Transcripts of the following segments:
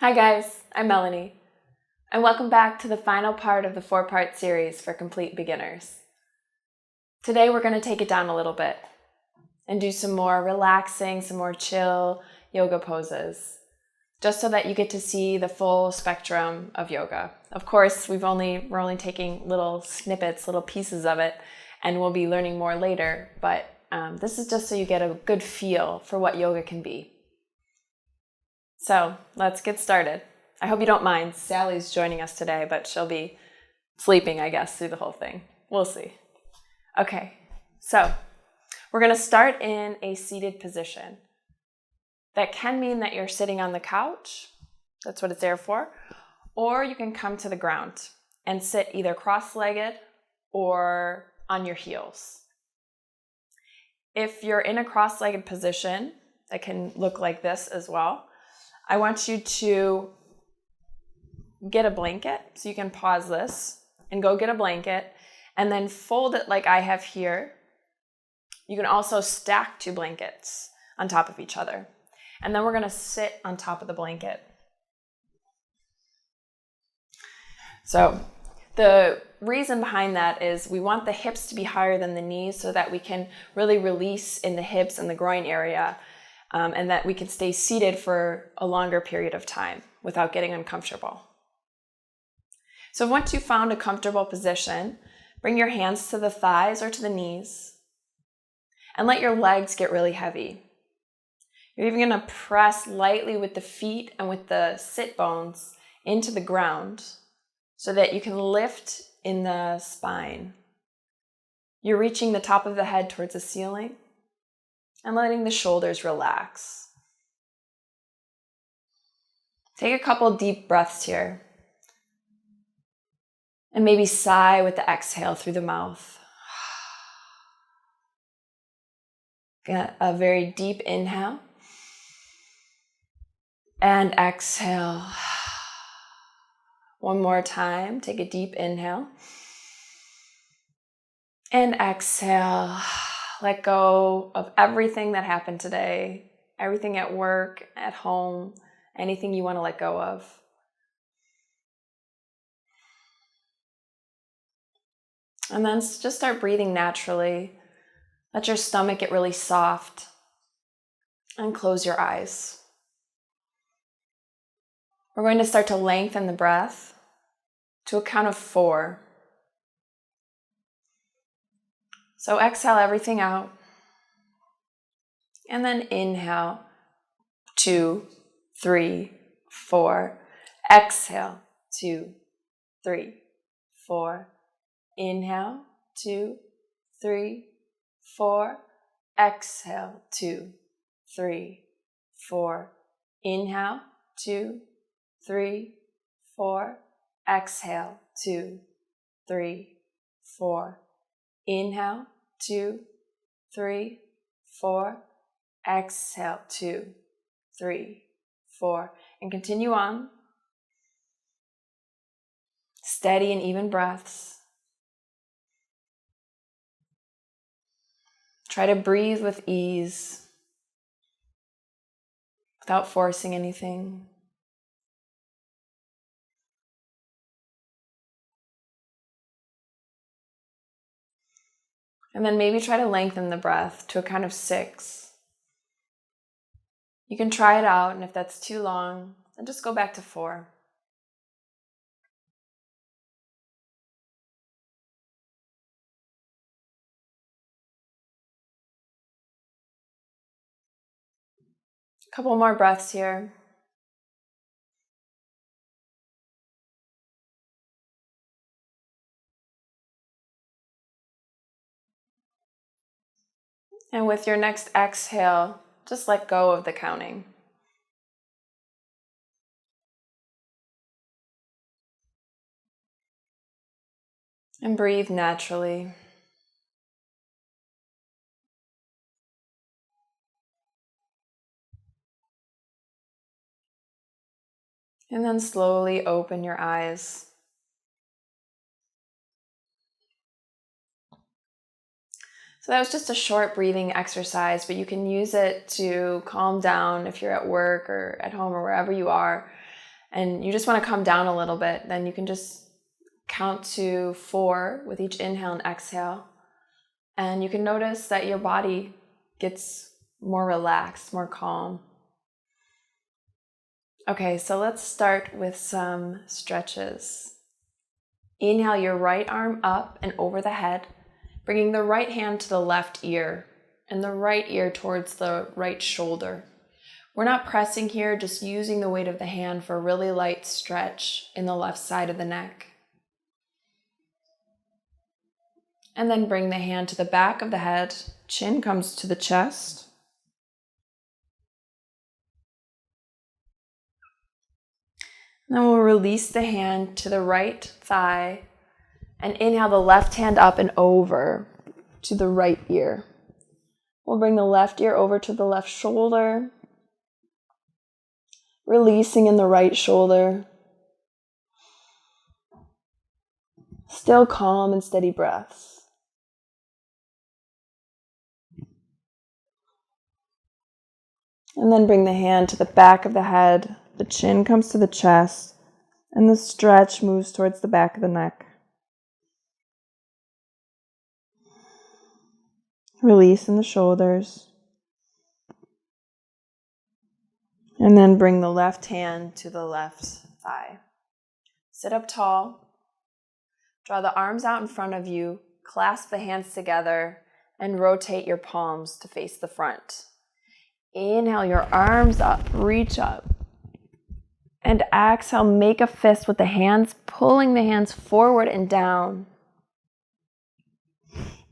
Hi guys, I'm Melany, and welcome back to the final part of the 4-part series for complete beginners. Today we're going to take it down a little bit and do some more relaxing, some more chill yoga poses, just so that you get to see the full spectrum of yoga. Of course, we're only taking little snippets, little pieces of it, and we'll be learning more later, but this is just so you get a good feel for what yoga can be. So let's get started. I hope you don't mind. Sally's joining us today, but she'll be sleeping, I guess, through the whole thing. We'll see. Okay, so we're going to start in a seated position. That can mean that you're sitting on the couch. That's what it's there for. Or you can come to the ground and sit either cross-legged or on your heels. If you're in a cross-legged position, that can look like this as well. I want you to get a blanket, so you can pause this and go get a blanket and then fold it like I have here. You can also stack 2 blankets on top of each other. And then we're going to sit on top of the blanket. So the reason behind that is we want the hips to be higher than the knees so that we can really release in the hips and the groin area. And that we can stay seated for a longer period of time without getting uncomfortable. So once you've found a comfortable position, bring your hands to the thighs or to the knees and let your legs get really heavy. You're even going to press lightly with the feet and with the sit bones into the ground so that you can lift in the spine. You're reaching the top of the head towards the ceiling and letting the shoulders relax. Take a couple deep breaths here. And maybe sigh with the exhale through the mouth. Get a very deep inhale. And exhale. One more time. Take a deep inhale. And exhale. Let go of everything that happened today, everything at work, at home, anything you want to let go of. And then just start breathing naturally. Let your stomach get really soft and close your eyes. We're going to start to lengthen the breath to a count of 4. So exhale everything out. And then inhale, 2, 3, 4. Exhale, 2, 3, 4. Inhale, 2, 3, 4. Exhale, 2, 3, 4. Inhale, 2, 3, 4. Exhale, 2, 3, 4. Inhale, 2, 3, 4. Exhale, 2, 3, 4. And continue on. Steady and even breaths. Try to breathe with ease without forcing anything. And then maybe try to lengthen the breath to a count of 6. You can try it out, and if that's too long, then just go back to 4. A couple more breaths here. And with your next exhale, just let go of the counting. And breathe naturally. And then slowly open your eyes. So that was just a short breathing exercise, but you can use it to calm down if you're at work or at home or wherever you are. And you just want to come down a little bit. Then you can just count to 4 with each inhale and exhale. And you can notice that your body gets more relaxed, more calm. Okay, so let's start with some stretches. Inhale your right arm up and over the head, bringing the right hand to the left ear and the right ear towards the right shoulder. We're not pressing here, just using the weight of the hand for a really light stretch in the left side of the neck. And then bring the hand to the back of the head, chin comes to the chest. Then we'll release the hand to the right thigh and inhale the left hand up and over to the right ear. We'll bring the left ear over to the left shoulder, releasing in the right shoulder. Still calm and steady breaths. And then bring the hand to the back of the head. The chin comes to the chest, and the stretch moves towards the back of the neck. Release in the shoulders. And then bring the left hand to the left thigh. Sit up tall. Draw the arms out in front of you. Clasp the hands together and rotate your palms to face the front. Inhale your arms up, reach up. And exhale, make a fist with the hands, pulling the hands forward and down.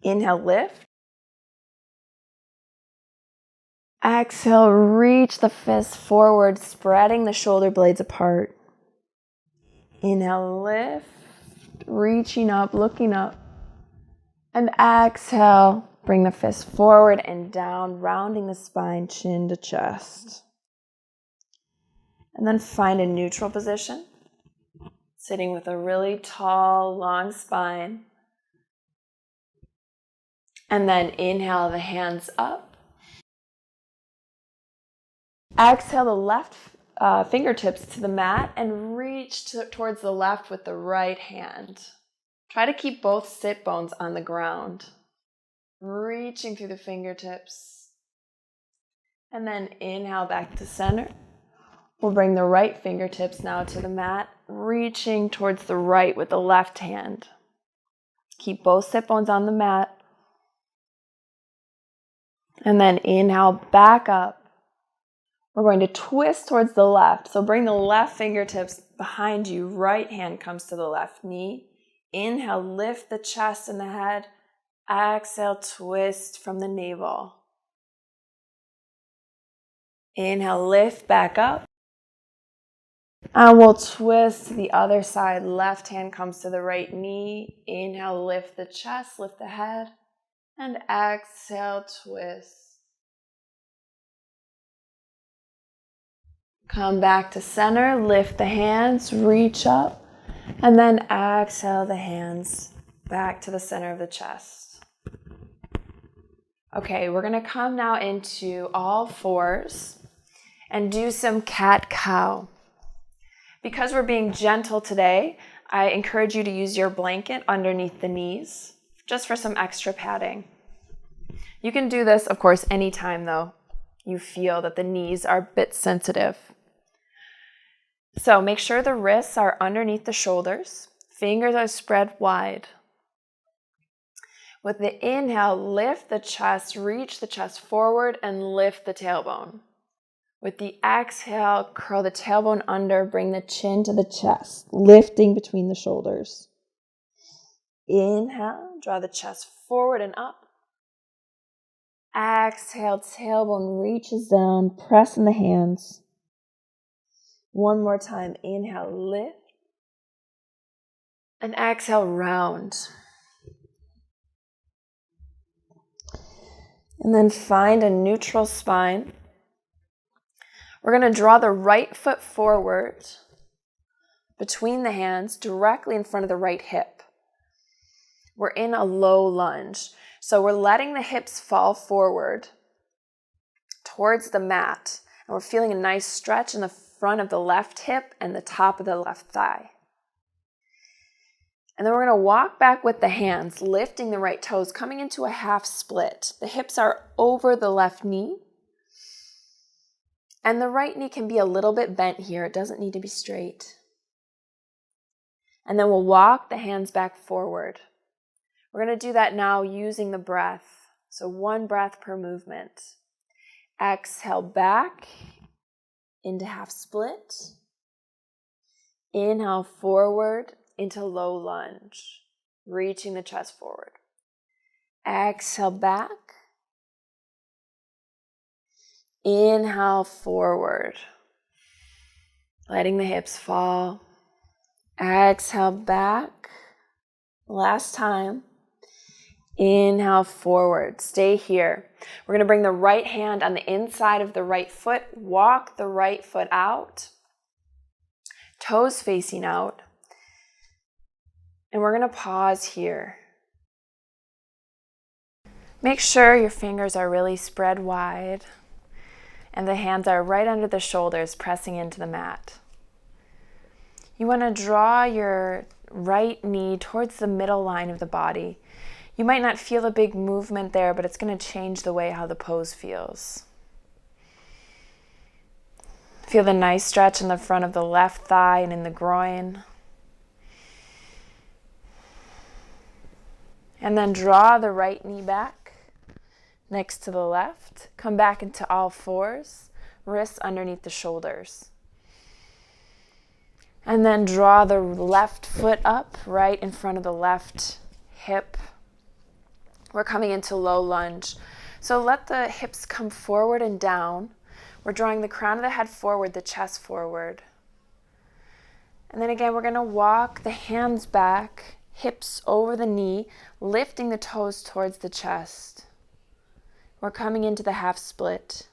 Inhale, lift. Exhale, reach the fist forward, spreading the shoulder blades apart. Inhale, lift, reaching up, looking up. And exhale, bring the fist forward and down, rounding the spine, chin to chest. And then find a neutral position, sitting with a really tall, long spine. And then inhale the hands up. Exhale the left fingertips to the mat and reach towards the left with the right hand. Try to keep both sit bones on the ground. Reaching through the fingertips. And then inhale back to center. We'll bring the right fingertips now to the mat, reaching towards the right with the left hand. Keep both sit bones on the mat. And then inhale back up. We're going to twist towards the left. So bring the left fingertips behind you. Right hand comes to the left knee. Inhale, lift the chest and the head. Exhale, twist from the navel. Inhale, lift back up. And we'll twist to the other side. Left hand comes to the right knee. Inhale, lift the chest, lift the head. And exhale, twist. Come back to center, lift the hands, reach up. And then exhale the hands back to the center of the chest. Okay, we're going to come now into all fours and do some cat-cow. Because we're being gentle today, I encourage you to use your blanket underneath the knees, just for some extra padding. You can do this, of course, anytime though you feel that the knees are a bit sensitive. So make sure the wrists are underneath the shoulders, fingers are spread wide. With the inhale, lift the chest, reach the chest forward and lift the tailbone. With the exhale, curl the tailbone under, bring the chin to the chest, lifting between the shoulders. Inhale, draw the chest forward and up. Exhale, tailbone reaches down, press in the hands. One more time, inhale, lift. And exhale, round. And then find a neutral spine. We're going to draw the right foot forward between the hands, directly in front of the right hip. We're in a low lunge. So we're letting the hips fall forward towards the mat. And we're feeling a nice stretch in the front of the left hip and the top of the left thigh. And then we're going to walk back with the hands, lifting the right toes, coming into a half split. The hips are over the left knee. And the right knee can be a little bit bent here. It doesn't need to be straight. And then we'll walk the hands back forward. We're going to do that now using the breath. So 1 breath per movement. Exhale back into half split. Inhale forward into low lunge, reaching the chest forward. Exhale back. Inhale forward, letting the hips fall. Exhale back. Last time. Inhale forward. Stay here. We're going to bring the right hand on the inside of the right foot. Walk the right foot out. Toes facing out. And we're going to pause here. Make sure your fingers are really spread wide and the hands are right under the shoulders, pressing into the mat. You want to draw your right knee towards the middle line of the body. You might not feel a big movement there, but it's going to change the way how the pose feels. Feel the nice stretch in the front of the left thigh and in the groin. And then draw the right knee back next to the left. Come back into all fours, wrists underneath the shoulders. And then draw the left foot up right in front of the left hip. We're coming into low lunge. So let the hips come forward and down. We're drawing the crown of the head forward, the chest forward. And then again, we're going to walk the hands back, hips over the knee, lifting the toes towards the chest. We're coming into the half split.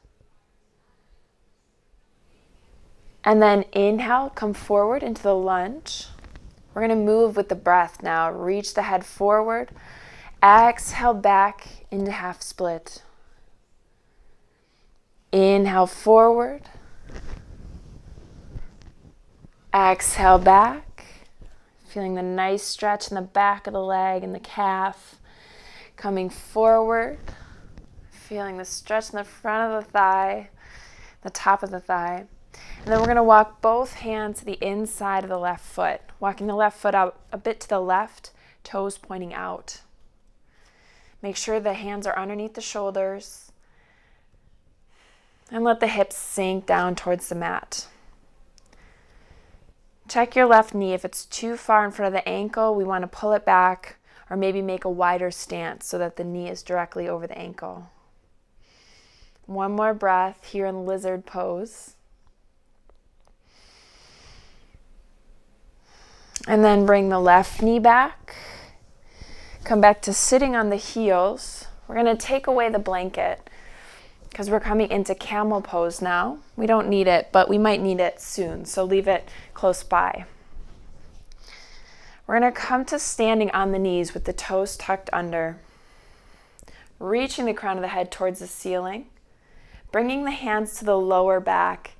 And then inhale, come forward into the lunge. We're going to move with the breath now. Reach the head forward. Exhale back into half split. Inhale forward. Exhale back. Feeling the nice stretch in the back of the leg and the calf. Coming forward. Feeling the stretch in the front of the thigh, the top of the thigh. And then we're going to walk both hands to the inside of the left foot. Walking the left foot out a bit to the left, toes pointing out. Make sure the hands are underneath the shoulders. And let the hips sink down towards the mat. Check your left knee. If it's too far in front of the ankle, we want to pull it back or maybe make a wider stance so that the knee is directly over the ankle. One more breath here in lizard pose. And then bring the left knee back. Come back to sitting on the heels. We're going to take away the blanket because we're coming into camel pose now. We don't need it, but we might need it soon, so leave it close by. We're going to come to standing on the knees with the toes tucked under, reaching the crown of the head towards the ceiling, bringing the hands to the lower back,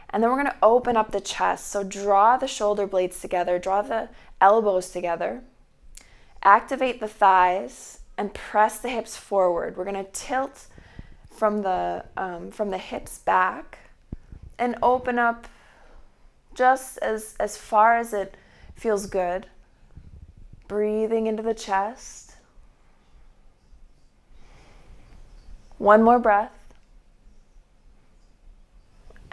and then we're going to open up the chest. So draw the shoulder blades together, draw the elbows together, activate the thighs, and press the hips forward. We're going to tilt from the hips back and open up just as far as it feels good. Breathing into the chest. One more breath.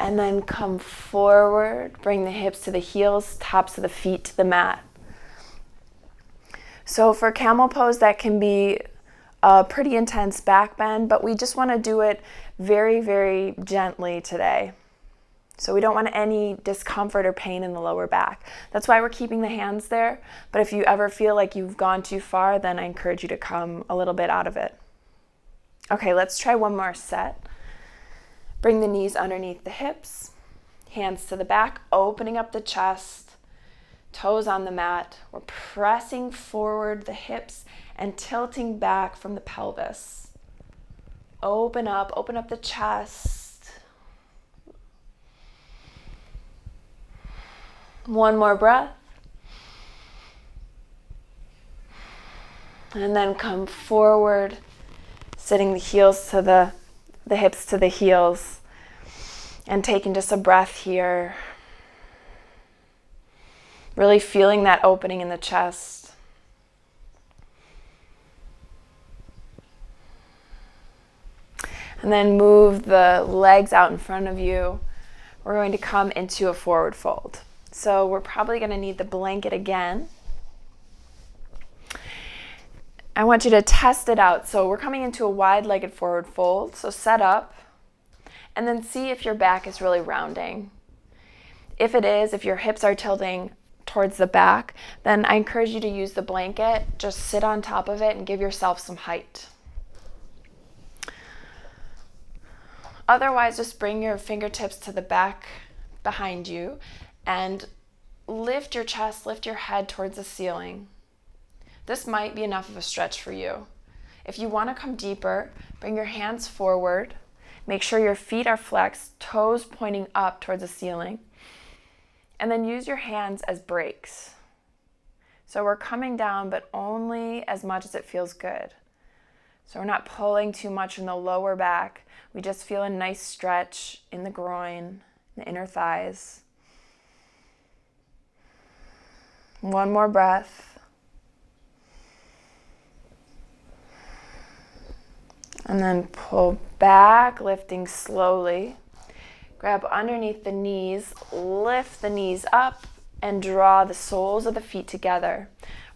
And then come forward, bring the hips to the heels, tops of the feet to the mat. So for camel pose, that can be a pretty intense back bend, but we just want to do it very, very gently today. So we don't want any discomfort or pain in the lower back. That's why we're keeping the hands there. But if you ever feel like you've gone too far, then I encourage you to come a little bit out of it. Okay, let's try one more set. Bring the knees underneath the hips, hands to the back, opening up the chest, toes on the mat. We're pressing forward the hips and tilting back from the pelvis. Open up the chest. One more breath. And then come forward, sitting the heels to the hips to the heels, and taking just a breath here. Really feeling that opening in the chest. And then move the legs out in front of you. We're going to come into a forward fold. So we're probably going to need the blanket again. I want you to test it out. So we're coming into a wide-legged forward fold. So set up and then see if your back is really rounding. If it is, if your hips are tilting towards the back, then I encourage you to use the blanket. Just sit on top of it and give yourself some height. Otherwise, just bring your fingertips to the back behind you and lift your chest, lift your head towards the ceiling. This might be enough of a stretch for you. If you want to come deeper, bring your hands forward. Make sure your feet are flexed, toes pointing up towards the ceiling. And then use your hands as brakes. So we're coming down, but only as much as it feels good. So we're not pulling too much in the lower back. We just feel a nice stretch in the groin, the inner thighs. One more breath. And then pull back, lifting slowly. Grab underneath the knees, lift the knees up, and draw the soles of the feet together.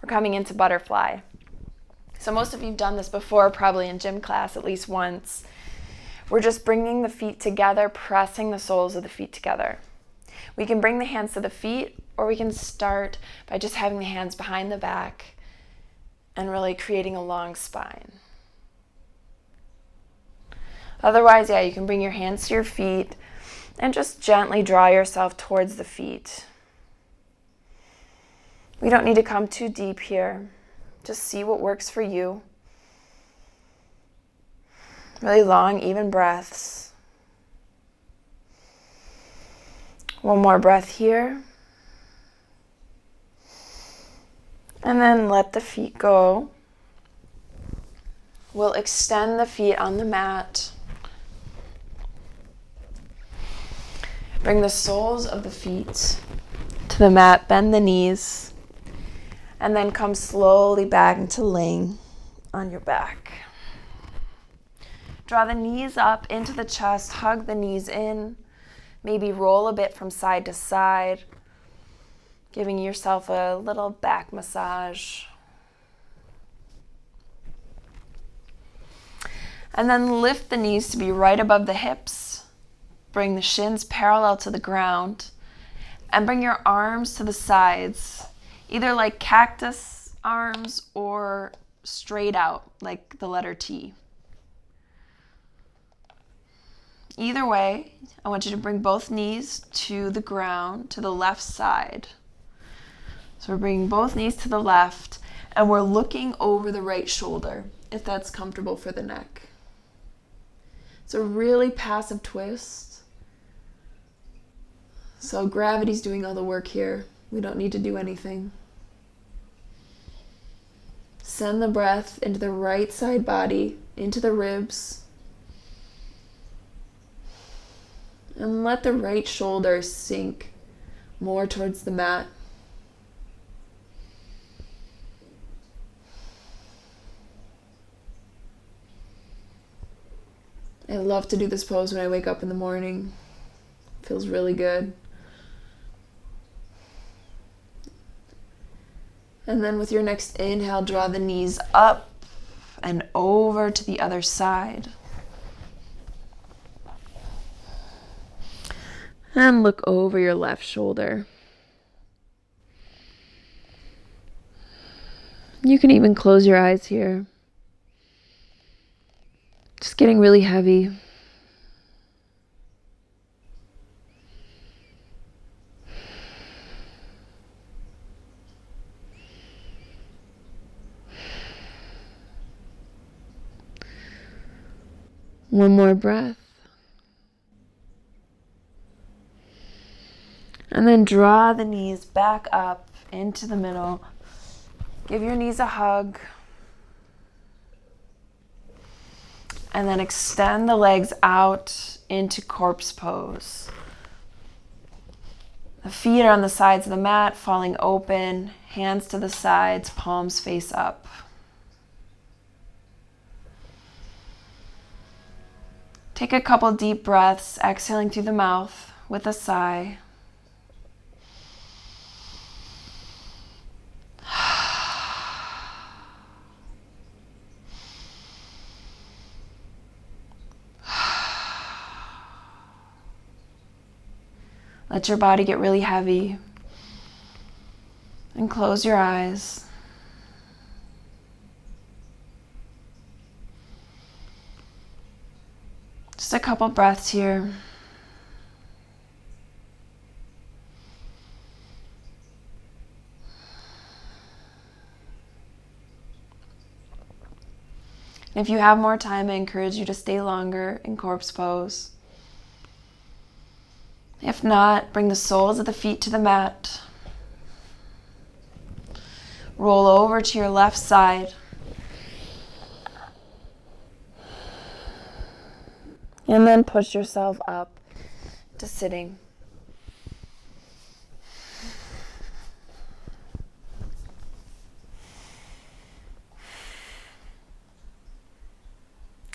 We're coming into butterfly. So most of you have done this before, probably in gym class at least once. We're just bringing the feet together, pressing the soles of the feet together. We can bring the hands to the feet, or we can start by just having the hands behind the back and really creating a long spine. Otherwise, you can bring your hands to your feet and just gently draw yourself towards the feet. We don't need to come too deep here. Just see what works for you. Really long, even breaths. One more breath here. And then let the feet go. We'll extend the feet on the mat. Bring the soles of the feet to the mat, bend the knees, and then come slowly back into laying on your back. Draw the knees up into the chest, hug the knees in, maybe roll a bit from side to side, giving yourself a little back massage. And then lift the knees to be right above the hips. Bring the shins parallel to the ground and bring your arms to the sides, either like cactus arms or straight out like the letter T. Either way, I want you to bring both knees to the ground, to the left side. So we're bringing both knees to the left and we're looking over the right shoulder, if that's comfortable for the neck. It's a really passive twist. So gravity's doing all the work here. We don't need to do anything. Send the breath into the right side body, into the ribs. And let the right shoulder sink more towards the mat. I love to do this pose when I wake up in the morning. Feels really good. And then with your next inhale, draw the knees up and over to the other side. And look over your left shoulder. You can even close your eyes here. Just getting really heavy. One more breath. And then draw the knees back up into the middle. Give your knees a hug. And then extend the legs out into corpse pose. The feet are on the sides of the mat, falling open, hands to the sides, palms face up. Take a couple deep breaths, exhaling through the mouth with a sigh. Let your body get really heavy and close your eyes. Just a couple breaths here. And if you have more time, I encourage you to stay longer in corpse pose. If not, bring the soles of the feet to the mat. Roll over to your left side. And then push yourself up to sitting.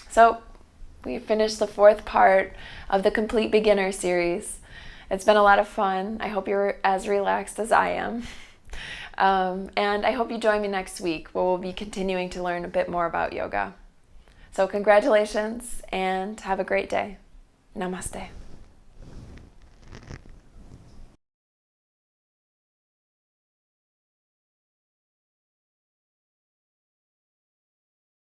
So, we finished the 4th part of the Complete Beginner series. It's been a lot of fun. I hope you're as relaxed as I am. And I hope you join me next week where we'll be continuing to learn a bit more about yoga. So congratulations and have a great day. Namaste.